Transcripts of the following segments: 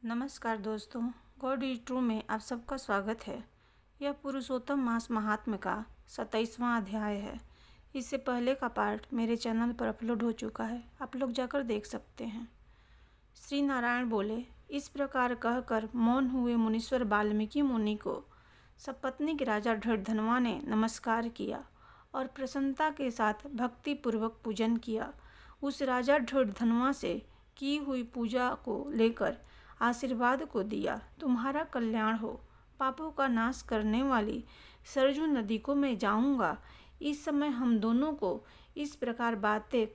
नमस्कार दोस्तों, God is true में आप सबका स्वागत है। यह पुरुषोत्तम मास महात्म्य का 27वां अध्याय है। इससे पहले का पार्ट मेरे चैनल पर अपलोड हो चुका है, आप लोग जाकर देख सकते हैं। श्री नारायण बोले, इस प्रकार कहकर मौन हुए मुनीश्वर वाल्मीकि मुनि को सपत्नीक राजा ढृधन्वा ने नमस्कार किया और प्रसन्नता के साथ भक्तिपूर्वक पूजन किया। उस राजा ढृधन्वा से की हुई पूजा को लेकर आशीर्वाद को दिया, तुम्हारा कल्याण हो। पापों का नाश करने वाली सरजू नदी को मैं जाऊंगा। इस समय हम दोनों को इस प्रकार बातें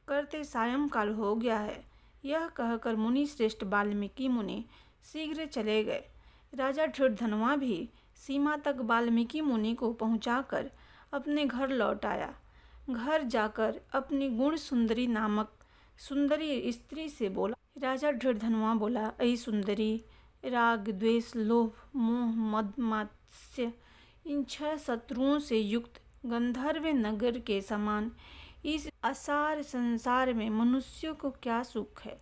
करते सायंकाल हो गया है। यह कहकर मुनि श्रेष्ठ वाल्मीकि मुनि शीघ्र चले गए। राजा ढृधन्वा भी सीमा तक वाल्मीकि मुनि को पहुंचाकर अपने घर लौट आया। घर जाकर अपनी गुण सुंदरी नामक सुंदरी स्त्री से बोला। राजा ढृधन्वा बोला, ऐ सुंदरी, राग द्वेष लोभ मोह मद मात्सर्य इन 6 शत्रुओं से युक्त गंधर्व नगर के समान इस असार संसार में मनुष्यों को क्या सुख है।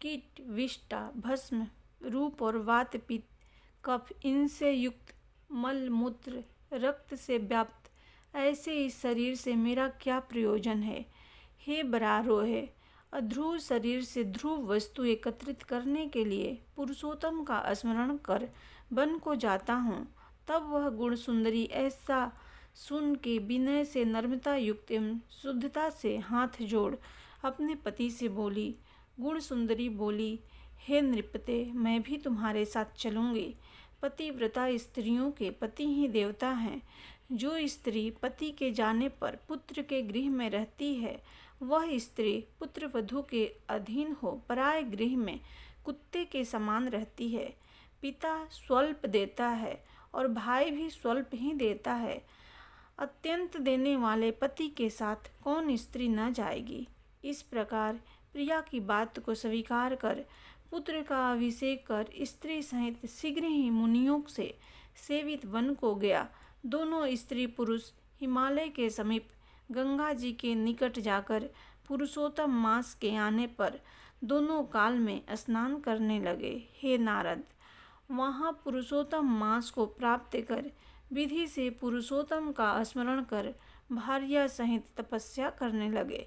कीट विष्टा भस्म रूप और वात पित्त कफ इनसे युक्त मल मूत्र रक्त से व्याप्त ऐसे इस शरीर से मेरा क्या प्रयोजन है। हे बरारोहे, अध्रुव शरीर से ध्रुव वस्तु एकत्रित करने के लिए पुरुषोत्तम का स्मरण कर वन को जाता हूँ। तब वह गुण सुंदरी ऐसा सुन के विनय से नम्रता युक्त एवं शुद्धता से हाथ जोड़ अपने पति से बोली। गुण सुंदरी बोली, हे नृपते, मैं भी तुम्हारे साथ चलूँगी। पतिव्रता स्त्रियों के पति ही देवता हैं। जो स्त्री पति के जाने पर पुत्र के गृह में रहती है, वह स्त्री पुत्र वधू के अधीन हो पराय गृह में कुत्ते के समान रहती है। पिता स्वल्प देता है और भाई भी स्वल्प ही देता है। अत्यंत देने वाले पति के साथ कौन स्त्री न जाएगी। इस प्रकार प्रिया की बात को स्वीकार कर पुत्र का अभिषेक कर स्त्री सहित शीघ्र ही मुनियों से सेवित वन को गया। दोनों स्त्री पुरुष हिमालय के समीप गंगा जी के निकट जाकर पुरुषोत्तम मास के आने पर दोनों काल में स्नान करने लगे। हे नारद, वहाँ पुरुषोत्तम मास को प्राप्त कर विधि से पुरुषोत्तम का स्मरण कर भार्या सहित तपस्या करने लगे।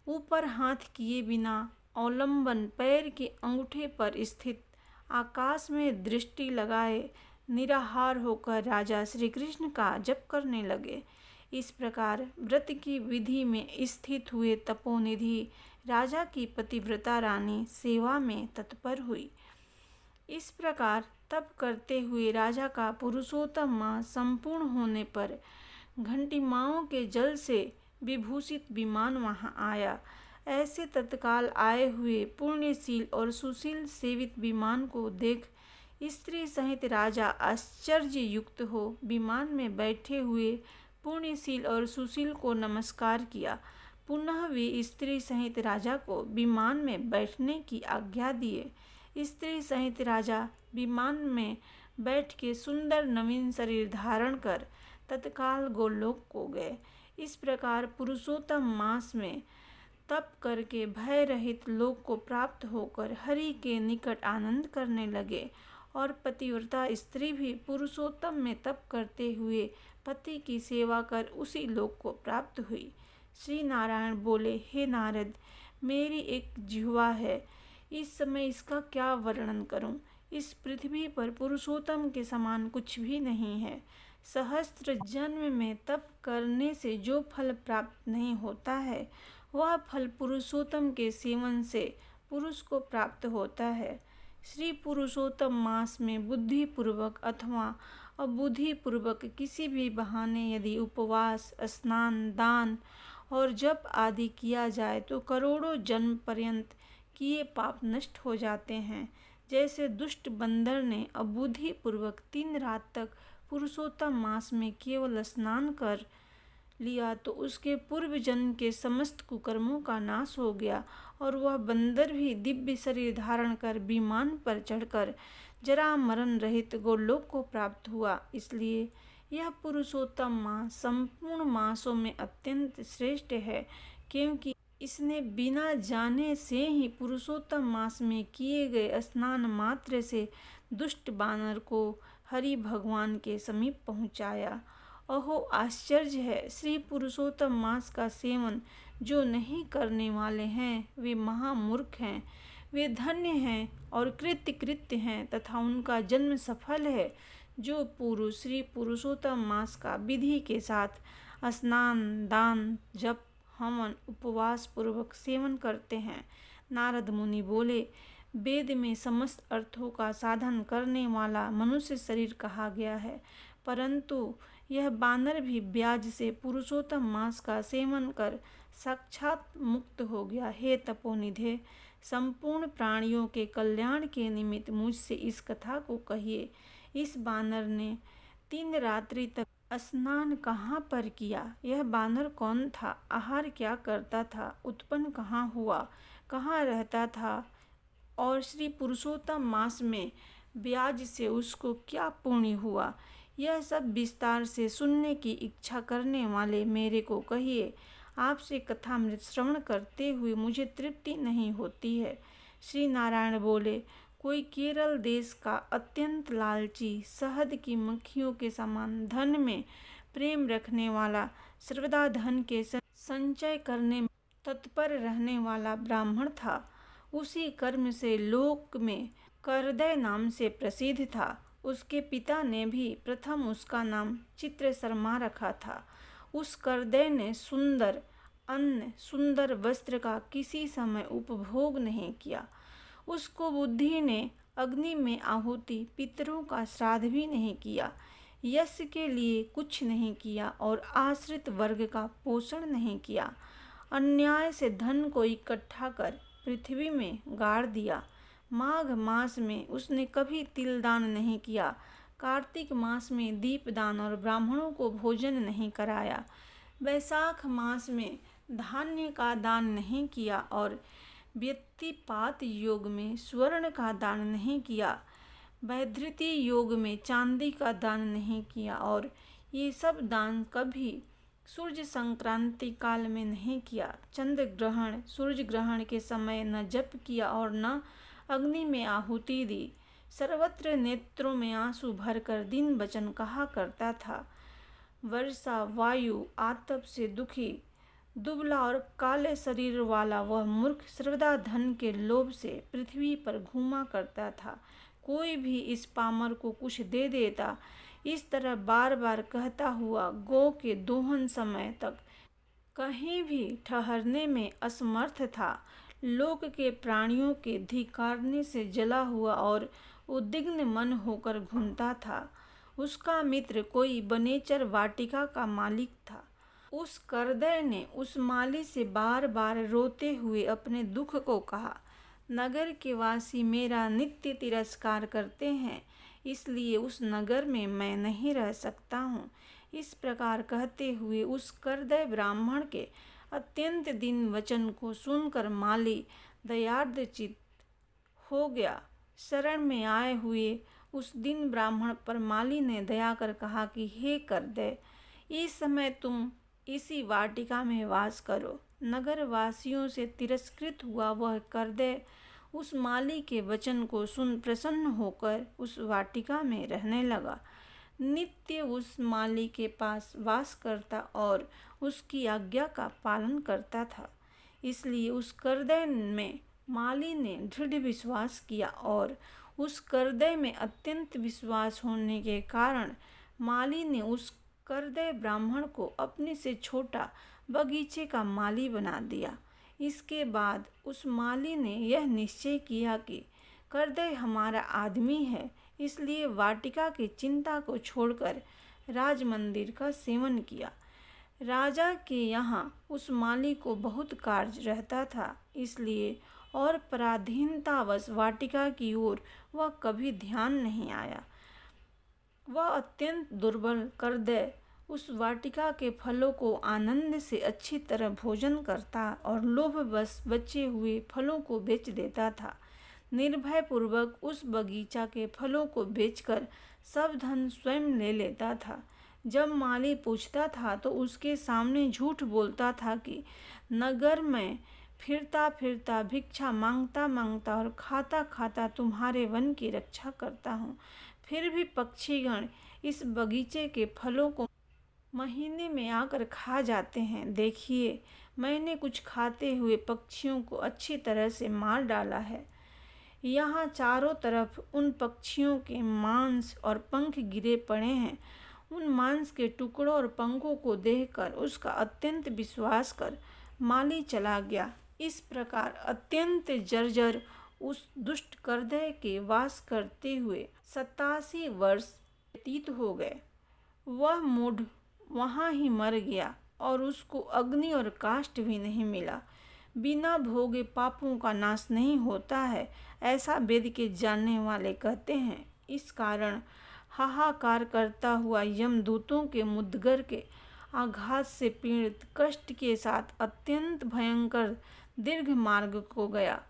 ऊपर हाथ किए बिना अवलंबन पैर के अंगूठे पर स्थित आकाश में दृष्टि लगाए निराहार होकर राजा श्री कृष्ण का जप करने लगे। इस प्रकार व्रत की विधि में स्थित हुए तपोनिधि राजा की पतिव्रता रानी सेवा में तत्पर हुई। इस प्रकार तप करते हुए राजा का पुरुषोत्तम मास संपूर्ण होने पर घंटिमाओं के जल से विभूषित विमान वहां आया। ऐसे तत्काल आए हुए पुण्यशील और सुशील सेवित विमान को देख स्त्री सहित राजा आश्चर्य युक्त हो विमान में बैठे हुए पुण्यशील और सुशील को नमस्कार किया। पुनः वे स्त्री सहित राजा को विमान में बैठने की आज्ञा दिए। स्त्री सहित राजा विमान में बैठ के सुंदर नवीन शरीर धारण कर तत्काल गोलोक को गए। इस प्रकार पुरुषोत्तम मास में तप करके भय रहित लोक को प्राप्त होकर हरि के निकट आनंद करने लगे। और पतिव्रता स्त्री भी पुरुषोत्तम में तप करते हुए पति की सेवा कर उसी लोक को प्राप्त हुई। श्री नारायण बोले, हे नारद, मेरी एक जिह्वा है, इस समय इसका क्या वर्णन करूं। इस पृथ्वी पर पुरुषोत्तम के समान कुछ भी नहीं है। सहस्त्र जन्म में तप करने से जो फल प्राप्त नहीं होता है, वह फल पुरुषोत्तम के सेवन से पुरुष को प्राप्त होता है। श्री पुरुषोत्तम मास में बुद्धिपूर्वक अथवा अबुद्धिपूर्वक किसी भी बहाने यदि उपवास स्नान दान और जप आदि किया जाए तो करोड़ों जन्म पर्यंत किए पाप नष्ट हो जाते हैं। जैसे दुष्ट बंदर ने अबुद्धिपूर्वक 3 रात तक पुरुषोत्तम मास में केवल स्नान कर लिया तो उसके पूर्व जन्म के समस्त कुकर्मों का नाश हो गया और वह बंदर भी दिव्य शरीर धारण कर विमान पर चढ़कर जरा मरण रहित गोलोक को प्राप्त हुआ। इसलिए यह पुरुषोत्तम मास संपूर्ण मासों में अत्यंत श्रेष्ठ है, क्योंकि इसने बिना जाने से ही पुरुषोत्तम मास में किए गए स्नान मात्र से दुष्ट बानर को हरि भगवान के समीप पहुंचाया। अहो आश्चर्य है! श्री पुरुषोत्तम मास का सेवन जो नहीं करने वाले हैं वे महामूर्ख हैं। वे धन्य हैं और कृत्य हैं तथा उनका जन्म सफल है जो पुरुष श्री पुरुषोत्तम मास का विधि के साथ स्नान, दान, जप, हवन, उपवास पूर्वक सेवन करते हैं। नारद मुनि बोले, वेद में समस्त अर्थों का साधन करने वाला मनुष्य शरीर कहा गया है, परंतु यह बानर भी ब्याज से पुरुषोत्तम मास का सेवन कर साक्षात मुक्त हो गया। हे तपोनिधे, संपूर्ण प्राणियों के कल्याण के निमित्त मुझसे इस कथा को कहिए। इस बानर ने 3 रात्रि तक स्नान कहाँ पर किया? यह बानर कौन था? आहार क्या करता था? उत्पन्न कहाँ हुआ? कहाँ रहता था? और श्री पुरुषोत्तम मास में ब्याज से उसको क्या पुण्य हुआ? यह सब विस्तार से सुनने की इच्छा करने वाले मेरे को कहिए। आपसे कथामृत श्रवण करते हुए मुझे तृप्ति नहीं होती है। श्री नारायण बोले, कोई केरल देश का अत्यंत लालची, शहद की मक्खियों के समान धन में प्रेम रखने वाला, सर्वदा धन के संचय करने में तत्पर रहने वाला ब्राह्मण था। उसी कर्म से लोक में करदय नाम से प्रसिद्ध था। उसके पिता ने भी प्रथम उसका नाम चित्रशर्मा रखा था। उस करदय ने सुंदर अन्न, सुंदर वस्त्र का किसी समय उपभोग नहीं किया। उसको बुद्धि ने अग्नि में आहुति, पितरों का श्राद्ध भी नहीं किया, यश के लिए कुछ नहीं किया और आश्रित वर्ग का पोषण नहीं किया। अन्याय से धन को इकट्ठा कर पृथ्वी में गाड़ दिया। माघ मास में उसने कभी तिल दान नहीं किया। कार्तिक मास में दीपदान और ब्राह्मणों को भोजन नहीं कराया। वैशाख मास में धान्य का दान नहीं किया और व्यतिपात योग में स्वर्ण का दान नहीं किया। वैधृति योग में चांदी का दान नहीं किया और ये सब दान कभी सूर्य संक्रांति काल में नहीं किया। चंद्र ग्रहण, सूर्य ग्रहण के समय न जप किया और न अग्नि में आहुति दी। सर्वत्र नेत्रों में आंसू भरकर दिन वचन कहा करता था। वर्षा वायु आतप से दुखी, दुबला और काले शरीर वाला वह मूर्ख सर्वदा धन के लोभ से पृथ्वी पर घूमा करता था। कोई भी इस पामर को कुछ दे देता, इस तरह बार बार कहता हुआ गौ के दोहन समय तक कहीं भी ठहरने में असमर्थ था। लोक के प्राणियों के धिक्कारने से जला हुआ और उद्विग्न मन होकर घूमता था। उसका मित्र कोई बनेचर वाटिका का मालिक था। उस करदय ने उस माली से बार बार रोते हुए अपने दुख को कहा, नगर के वासी मेरा नित्य तिरस्कार करते हैं, इसलिए उस नगर में मैं नहीं रह सकता हूँ। इस प्रकार कहते हुए उस करदय ब्राह्मण के अत्यंत दिन वचन को सुनकर माली दयार्द चित्त हो गया। शरण में आए हुए उस दिन ब्राह्मण पर माली ने दया कर कहा कि हे करदय, इस समय तुम इसी वाटिका में वास करो। नगर वासियों से तिरस्कृत हुआ वह करदय उस माली के वचन को सुन प्रसन्न होकर उस वाटिका में रहने लगा। नित्य उस माली के पास वास करता और उसकी आज्ञा का पालन करता था। इसलिए उस करदय में माली ने दृढ़ विश्वास किया और उस करदय में अत्यंत विश्वास होने के कारण माली ने उस करदय ब्राह्मण को अपने से छोटा बगीचे का माली बना दिया। इसके बाद उस माली ने यह निश्चय किया कि करदय हमारा आदमी है, इसलिए वाटिका की चिंता को छोड़कर राज मंदिर का सेवन किया। राजा के यहाँ उस माली को बहुत कार्य रहता था, इसलिए और पराधीनतावश वाटिका की ओर वह कभी ध्यान नहीं आया। वह अत्यंत दुर्बल करदय उस वाटिका के फलों को आनंद से अच्छी तरह भोजन करता और लोभवश बचे हुए फलों को बेच देता था। निर्भय पूर्वक उस बगीचा के फलों को बेचकर सब धन स्वयं ले लेता था। जब माली पूछता था तो उसके सामने झूठ बोलता था कि नगर में फिरता फिरता भिक्षा मांगता मांगता और खाता खाता तुम्हारे वन की रक्षा करता हूँ। फिर भी पक्षीगण इस बगीचे के फलों को महीने में आकर खा जाते हैं। देखिए, मैंने कुछ खाते हुए पक्षियों को अच्छी तरह से मार डाला है। यहाँ चारों तरफ उन पक्षियों के मांस और पंख गिरे पड़े हैं। उन मांस के टुकड़ों और पंखों को देखकर उसका अत्यंत विश्वास कर माली चला गया। इस प्रकार अत्यंत जर्जर उस दुष्ट करदय के वास करते हुए 87 वर्ष व्यतीत हो गए। वह मूढ़ वहाँ ही मर गया और उसको अग्नि और काष्ठ भी नहीं मिला। बिना भोगे पापों का नाश नहीं होता है, ऐसा वेद के जानने वाले कहते हैं। इस कारण हाहाकार करता हुआ यमदूतों के मुद्गर के आघात से पीड़ित कष्ट के साथ अत्यंत भयंकर दीर्घ मार्ग को गया।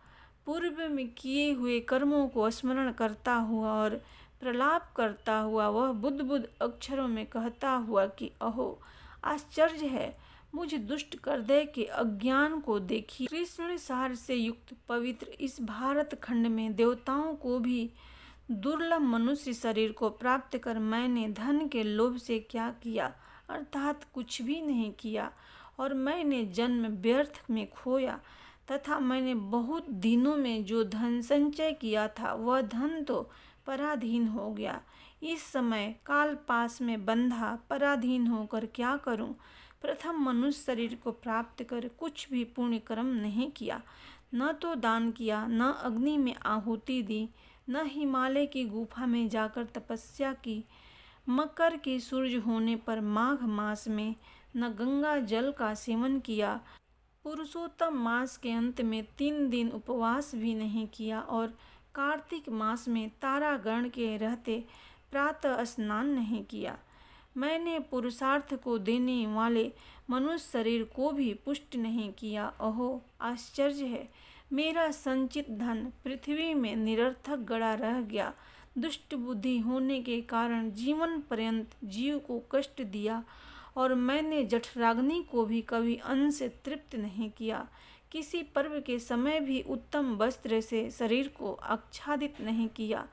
पूर्व में किए हुए कर्मों को स्मरण करता हुआ और प्रलाप करता हुआ वह बुद्ध अक्षरों में कहता हुआ कि अहो, आश्चर्य है, मुझ दुष्ट करदय के अज्ञान को देखिए। कृष्ण सार से युक्त पवित्र इस भारत खंड में देवताओं को भी दुर्लभ मनुष्य शरीर को प्राप्त कर मैंने धन के लोभ से क्या किया, अर्थात कुछ भी नहीं किया। और मैंने जन्म व्यर्थ में खोया तथा मैंने बहुत दिनों में जो धन संचय किया था वह धन तो पराधीन हो गया। इस समय काल पास में बंधा पराधीन होकर क्या करूं? प्रथम मनुष्य शरीर को प्राप्त कर कुछ भी पुण्य कर्म नहीं किया, न तो दान किया, न अग्नि में आहुति दी, न हिमालय की गुफा में जाकर तपस्या की, मकर के सूर्य होने पर माघ मास में न गंगा जल का सेवन किया, पुरुषोत्तम मास के अंत में 3 दिन उपवास भी नहीं किया और कार्तिक मास में तारागण के रहते प्रातः स्नान नहीं किया। मैंने पुरुषार्थ को देने वाले मनुष्य शरीर को भी पुष्ट नहीं किया। अहो, आश्चर्य है, मेरा संचित धन पृथ्वी में निरर्थक गड़ा रह गया। दुष्ट बुद्धि होने के कारण जीवन पर्यंत जीव को कष्ट दिया और मैंने जठराग्नि को भी कभी अन्न से तृप्त नहीं किया। किसी पर्व के समय भी उत्तम वस्त्र से शरीर को आच्छादित नहीं किया।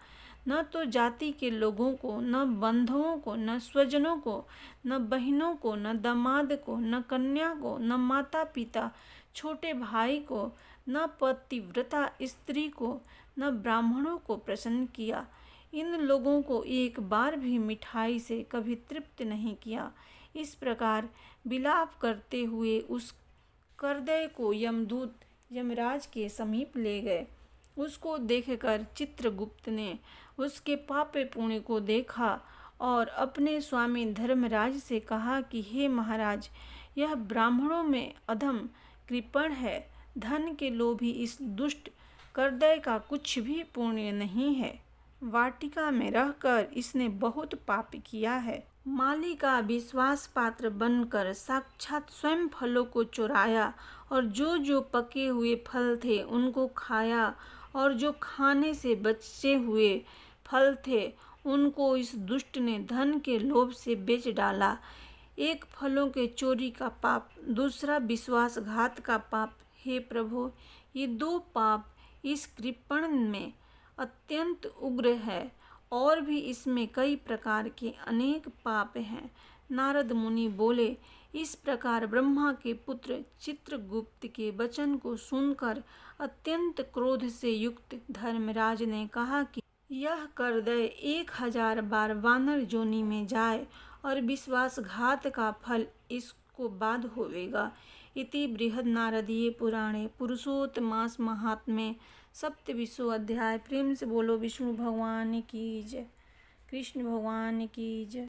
न तो जाति के लोगों को, न बंधुओं को, न स्वजनों को, न बहनों को, न दामाद को, न कन्या को, न माता पिता, छोटे भाई को, न पतिव्रता स्त्री को, न ब्राह्मणों को प्रसन्न किया। इन लोगों को एक बार भी मिठाई से कभी तृप्त नहीं किया। इस प्रकार विलाप करते हुए उस करदय को यमदूत यमराज के समीप ले गए। उसको देखकर चित्रगुप्त ने उसके पापे पुण्य को देखा और अपने स्वामी धर्मराज से कहा कि हे महाराज, यह ब्राह्मणों में अधम कृपण है। धन के लोभी इस दुष्ट करदय का कुछ भी पुण्य नहीं है। वाटिका में रहकर इसने बहुत पाप किया है। माली का विश्वास पात्र बनकर साक्षात स्वयं फलों को चुराया और जो पके हुए फल थे उनको खाया और जो खाने से बचे हुए फल थे उनको इस दुष्ट ने धन के लोभ से बेच डाला। एक फलों के चोरी का पाप, दूसरा विश्वासघात का पाप। हे प्रभु, ये 2 पाप इस कृपण में अत्यंत उग्र है और भी इसमें कई प्रकार के अनेक पाप हैं। नारद मुनि बोले, इस प्रकार ब्रह्मा के पुत्र चित्रगुप्त के वचन को सुनकर अत्यंत क्रोध से युक्त धर्मराज ने कहा कि यह करदय 1000 बार वानर जोनी में जाए और विश्वासघात का फल इसको बाद होवेगा। इति बृहन्नारदीय पुराणे पुरुषोत्तमास महात्म्ये 27वां अध्याय। प्रेम से बोलो विष्णु भगवान की जय, कृष्ण भगवान की जय।